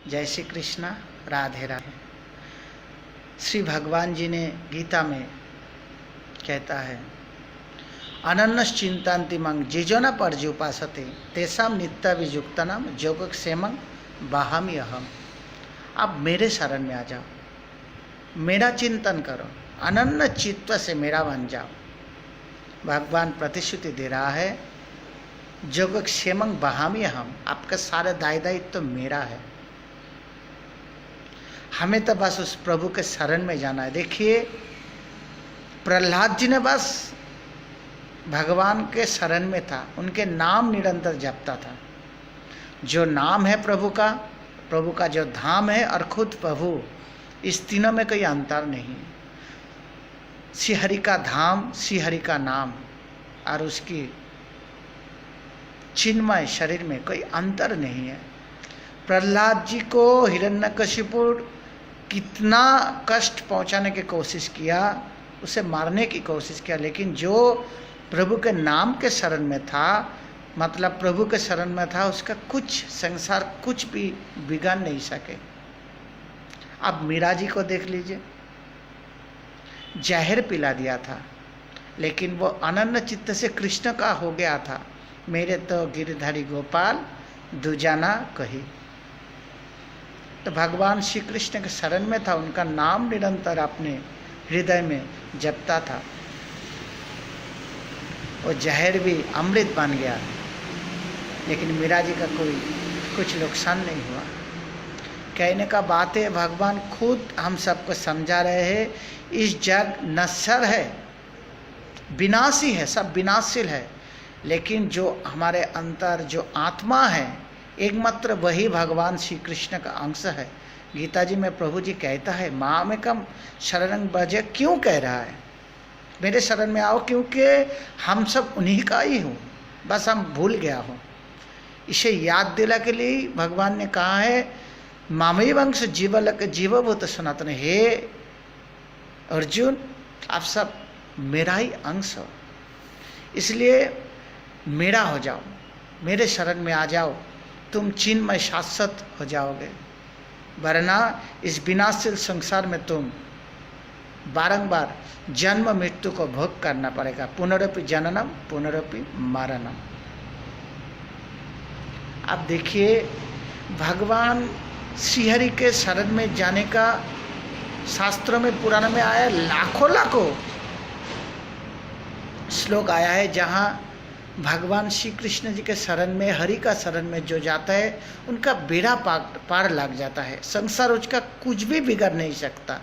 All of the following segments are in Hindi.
जय श्री कृष्णा, राधे राधे। श्री भगवान जी ने गीता में कहता है, अनन्नश्चिंतान्तिमं जिजोन पर्युपासते तेषां नित्याभियुक्तानां योगक्षेमं वहामि अहम्। आप मेरे शरण में आ जाओ, मेरा चिंतन करो, अनन्य चित्त से मेरा बन जाओ। भगवान प्रतिश्रुति दे रहा है, योगक्षेमं वहामि अहम्। आपका सारा दायित्व तो मेरा है, हमें तो बस उस प्रभु के शरण में जाना है। देखिए, प्रहलाद जी ने बस भगवान के शरण में था, उनके नाम निरंतर जपता था। जो नाम है प्रभु का जो धाम है और खुद प्रभु, इस तीनों में कोई अंतर नहीं है। श्री हरि का धाम, श्री हरि का नाम और उसकी चिन्मय शरीर में कोई अंतर नहीं है। प्रहलाद जी को हिरण्यकशिपु कितना कष्ट पहुंचाने की कोशिश किया, उसे मारने की कोशिश किया, लेकिन जो प्रभु के नाम के शरण में था, मतलब प्रभु के शरण में था, उसका कुछ संसार कुछ भी बिगाड़ नहीं सके। अब मीरा जी को देख लीजिए, जहर पिला दिया था, लेकिन वो अनन्य चित्त से कृष्ण का हो गया था। मेरे तो गिरधारी गोपाल दुजाना कही। तो भगवान श्री कृष्ण के शरण में था, उनका नाम निरंतर अपने हृदय में जपता था। वो जहर भी अमृत बन गया, लेकिन मीरा जी का कोई कुछ नुकसान नहीं हुआ। कहने का बात है, भगवान खुद हम सबको समझा रहे हैं, इस जग नश्वर है, विनाशी है, सब विनाशील है, लेकिन जो हमारे अंतर जो आत्मा है, एकमात्र वही भगवान श्री कृष्ण का अंश है। गीता जी में प्रभु जी कहता है, मामेकम शरणं व्रज, क्यों कह रहा है मेरे शरण में आओ? क्योंकि हम सब उन्हीं का ही हूँ, बस हम भूल गया हूँ। इसे याद दिला के लिए भगवान ने कहा है, मामई वंश जीवलक जीवभूत सनातन। हे अर्जुन, आप सब मेरा ही अंश हो, इसलिए मेरा हो जाओ, मेरे शरण में आ जाओ, तुम चिन्मय शाश्वत हो जाओगे। वरना इस विनाशील संसार में तुम बारंबार जन्म मृत्यु को भोग करना पड़ेगा। पुनरपि जननम पुनरपि मरणम। अब देखिए, भगवान श्रीहरि के शरण में जाने का शास्त्रों में पुराण में आया, लाखों श्लोक आया है, जहाँ भगवान श्री कृष्ण जी के शरण में, हरि का शरण में जो जाता है, उनका बेड़ा पार लग जाता है, संसार उसका कुछ भी बिगड़ नहीं सकता।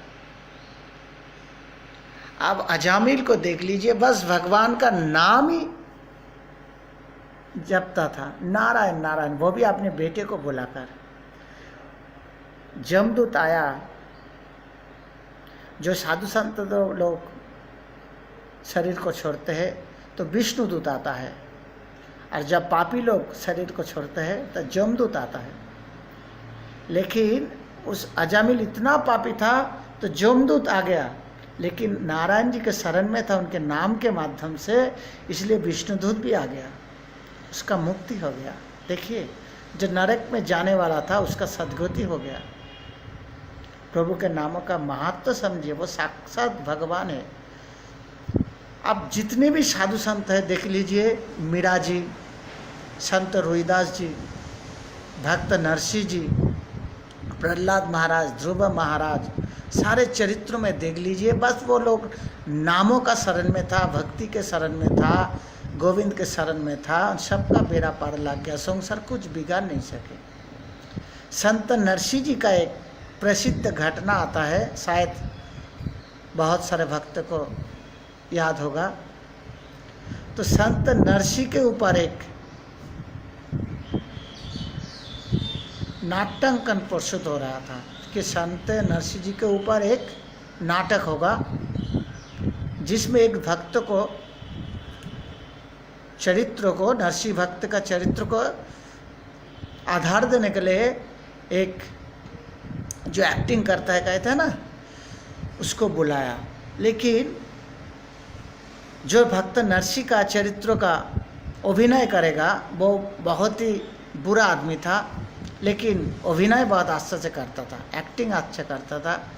अब अजामिल को देख लीजिए, बस भगवान का नाम ही जपता था, नारायण नारायण, वो भी अपने बेटे को बुलाकर। जमदूत आया, जो साधु संत लोग शरीर को छोड़ते हैं तो विष्णु दूत आता है, और जब पापी लोग शरीर को छोड़ते हैं तो जमदूत आता है। लेकिन उस अजामिल इतना पापी था तो जमदूत आ गया, लेकिन नारायण जी के शरण में था, उनके नाम के माध्यम से, इसलिए विष्णुदूत भी आ गया, उसका मुक्ति हो गया। देखिए, जो नरक में जाने वाला था उसका सद्गति हो गया। प्रभु के नामों का महत्व समझिए, वो साक्षात भगवान है। अब जितने भी साधु संत हैं देख लीजिए, मीरा जी, संत रोहिदास जी, भक्त नरसिंह जी, प्रहलाद महाराज, ध्रुव महाराज, सारे चरित्रों में देख लीजिए, बस वो लोग नामों का शरण में था, भक्ति के शरण में था, गोविंद के शरण में था, सबका बेड़ा पार लग गया, संसार कुछ बिगाड़ नहीं सके। संत नरसिंह जी का एक प्रसिद्ध घटना आता है, शायद बहुत सारे भक्त को याद होगा। तो संत नरसिंह के ऊपर एक नाट्यांकन प्रस्तुत हो रहा था कि संत नरसिंह जी के ऊपर एक नाटक होगा, जिसमें एक भक्त को, चरित्र को, नरसिंह भक्त का चरित्र को आधार देने के लिए एक जो एक्टिंग करता है, कहते हैं ना, उसको बुलाया। लेकिन जो भक्त नरसिंह का चरित्र का अभिनय करेगा वो बहुत ही बुरा आदमी था, लेकिन अभिनय बहुत अच्छे से करता था, एक्टिंग अच्छा करता था।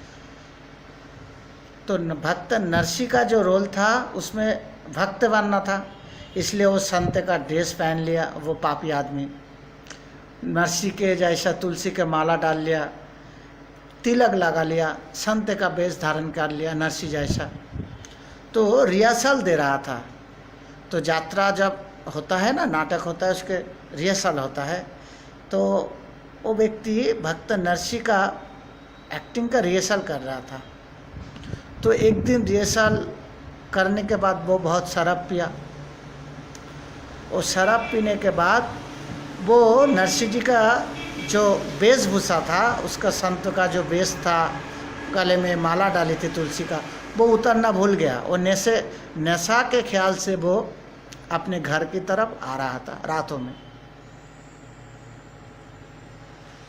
तो भक्त नरसी का जो रोल था उसमें भक्त बनना था, इसलिए वो संत का ड्रेस पहन लिया। वो पापी आदमी नरसी के जैसा तुलसी के माला डाल लिया, तिलक लगा लिया, संत का वेश धारण कर लिया नरसी जैसा। तो रिहर्सल दे रहा था। तो यात्रा जब होता है ना, नाटक होता है, उसके रिहर्सल होता है। तो वो व्यक्ति भक्त नरसी का एक्टिंग का रिहर्सल कर रहा था। तो एक दिन रिहर्सल करने के बाद वो बहुत शराब पिया। और शराब पीने के बाद वो नरसिंह जी का जो वेशभूषा था, उसका संत का जो वेश था, गले में माला डाली थी तुलसी का, वो उतरना भूल गया। और नशा के ख्याल से वो अपने घर की तरफ आ रहा था रातों में।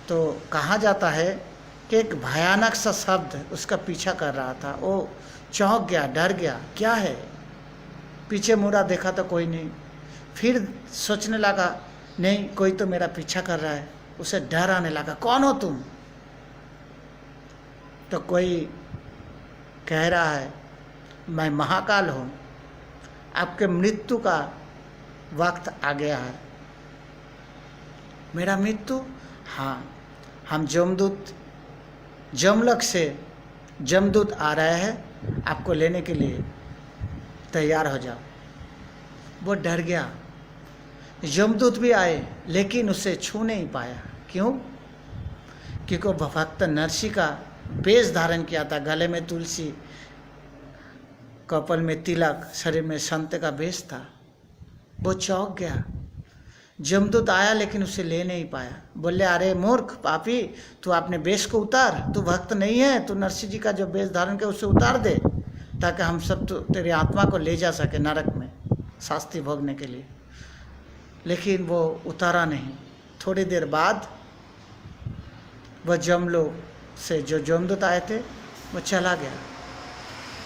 तो कहा जाता है कि एक भयानक सा शब्द उसका पीछा कर रहा था। वो चौंक गया, डर गया, क्या है। पीछे मुड़ा, देखा तो कोई नहीं। फिर सोचने लगा, नहीं कोई तो मेरा पीछा कर रहा है। उसे डर आने लगा, कौन हो तुम। तो कोई कह रहा है, मैं महाकाल हूँ, आपके मृत्यु का वक्त आ गया है। मेरा मृत्यु? हाँ, हम जमलोक से जमदूत आ रहे हैं, आपको लेने के लिए तैयार हो जाओ। वो डर गया। यमदूत भी आए लेकिन उसे छू नहीं पाया। क्यों? क्योंकि वो भक्त नरसी का वेश धारण किया था, गले में तुलसी, कपाल में तिलक, शरीर में संत का वेश था। वो चौंक गया। यमदूत आया लेकिन उसे ले नहीं पाया। बोले, अरे मूर्ख पापी, तू अपने वेश को उतार, तू भक्त नहीं है, तू नरसिंह जी का जो वेश धारण किया उसे उतार दे, ताकि हम सब तो तेरी आत्मा को ले जा सके नरक में शास्ति भोगने के लिए। लेकिन वो उतारा नहीं। थोड़ी देर बाद वह जमलोक से जो जमदूत आए थे वो चला गया।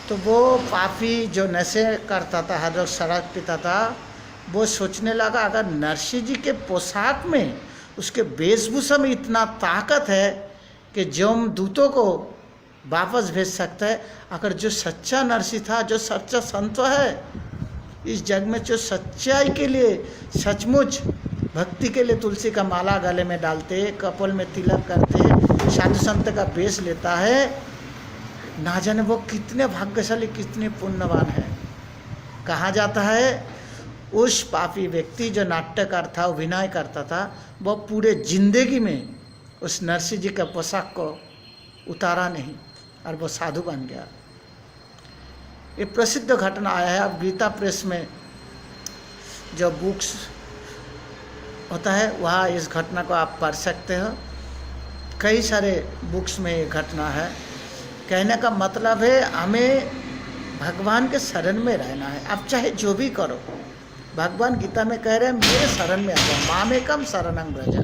तो वो पापी जो नशे करता था, हर रोज शराब पीता था, वो सोचने लगा, अगर नरसिंह जी के पोशाक में, उसके वेशभूषा में इतना ताकत है कि जमदूतों को वापस भेज सकता है, अगर जो सच्चा नरसिंह था, जो सच्चा संत है इस जग में, जो सच्चाई के लिए, सचमुच भक्ति के लिए तुलसी का माला गले में डालते, कपाल में तिलक करते, साधु संत का वेश लेता है, ना जाने वो कितने भाग्यशाली, कितने पुण्यवान है। कहा जाता है उस पापी व्यक्ति जो नाट्यकार था, अभिनय करता था, वो पूरे जिंदगी में उस नरसिंह जी का पोशाक को उतारा नहीं और वो साधु बन गया। ये प्रसिद्ध घटना आया है। अब गीता प्रेस में जो बुक्स होता है वहाँ इस घटना को आप पढ़ सकते हो। कई सारे बुक्स में ये घटना है। कहने का मतलब है हमें भगवान के शरण में रहना है। आप चाहे जो भी करो, भगवान गीता में कह रहे हैं मेरे शरण में आ जाओ, मामेकम शरणं व्रज।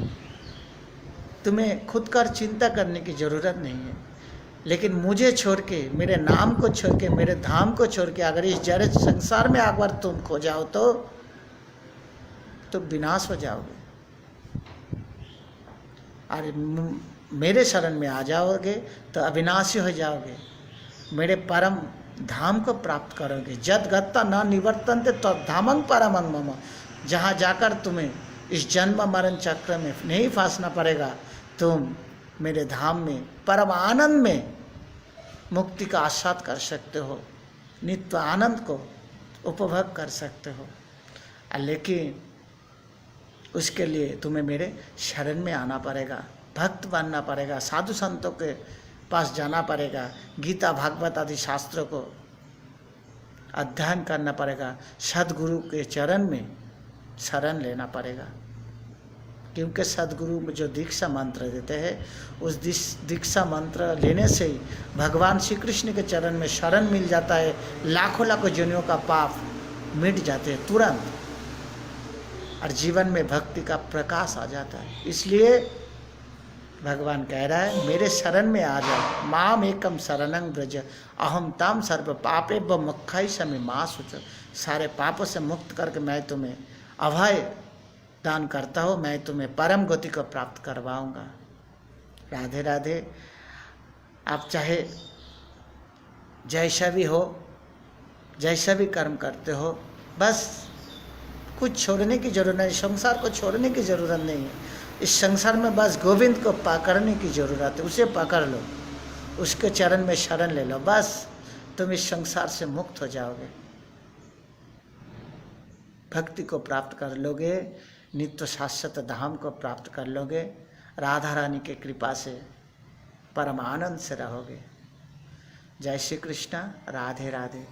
तुम्हें खुद कर चिंता करने की जरूरत नहीं है, लेकिन मुझे छोड़ के, मेरे नाम को छोड़ के, मेरे धाम को छोड़ के अगर इस जड़ संसार में अगर तुम खो जाओ तो विनाश हो जाओगे। और मेरे शरण में आ जाओगे तो अविनाशी हो जाओगे, मेरे परम धाम को प्राप्त करोगे। जद गत्ता न निवर्तन्ते तद धामं परमं मम। जहाँ जाकर तुम्हें इस जन्म मरण चक्र में नहीं फंसना पड़ेगा, तुम मेरे धाम में परम आनंद में मुक्ति का आस्वाद कर सकते हो, नित्य आनंद को उपभोग कर सकते हो। लेकिन उसके लिए तुम्हें मेरे शरण में आना पड़ेगा, भक्त बनना पड़ेगा, साधु संतों के पास जाना पड़ेगा, गीता भागवत आदि शास्त्रों को अध्ययन करना पड़ेगा, सद्गुरु के चरण में शरण लेना पड़ेगा। क्योंकि सद्गुरु जो दीक्षा मंत्र देते हैं, उस दीक्षा मंत्र लेने से ही भगवान श्री कृष्ण के चरण में शरण मिल जाता है। लाखों लाखों जन्मों का पाप मिट जाते हैं तुरंत, और जीवन में भक्ति का प्रकाश आ जाता है। इसलिए भगवान कह रहा है मेरे शरण में आ जाओ, माम एकम शरणं व्रज अहम ताम सर्व पापे व मुक्खाई समी मां सुच। सारे पापों से मुक्त करके मैं तुम्हें अभय दान करता हो, मैं तुम्हें परम गति को प्राप्त करवाऊंगा। राधे राधे। आप चाहे जैसा भी हो, जैसा भी कर्म करते हो, बस कुछ छोड़ने की जरूरत नहीं, संसार को छोड़ने की जरूरत नहीं है। इस संसार में बस गोविंद को पकड़ने की जरूरत है, उसे पकड़ लो, उसके चरण में शरण ले लो, बस तुम इस संसार से मुक्त हो जाओगे, भक्ति को प्राप्त कर लोगे, नित्य शाश्वत धाम को प्राप्त कर लोगे, राधा रानी के कृपा से परम आनंद से रहोगे। जय श्री कृष्ण। राधे राधे।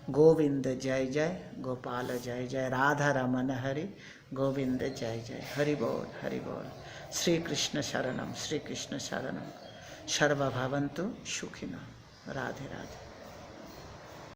गोविंद जय जय, गोपाल जय जय, राधा रमन हरि गोविंद जय जय। हरि बोल हरि बोल। श्री कृष्ण शरणम, श्री कृष्ण शरणम। सर्वभवन्तु सुखिनः। राधे राधे।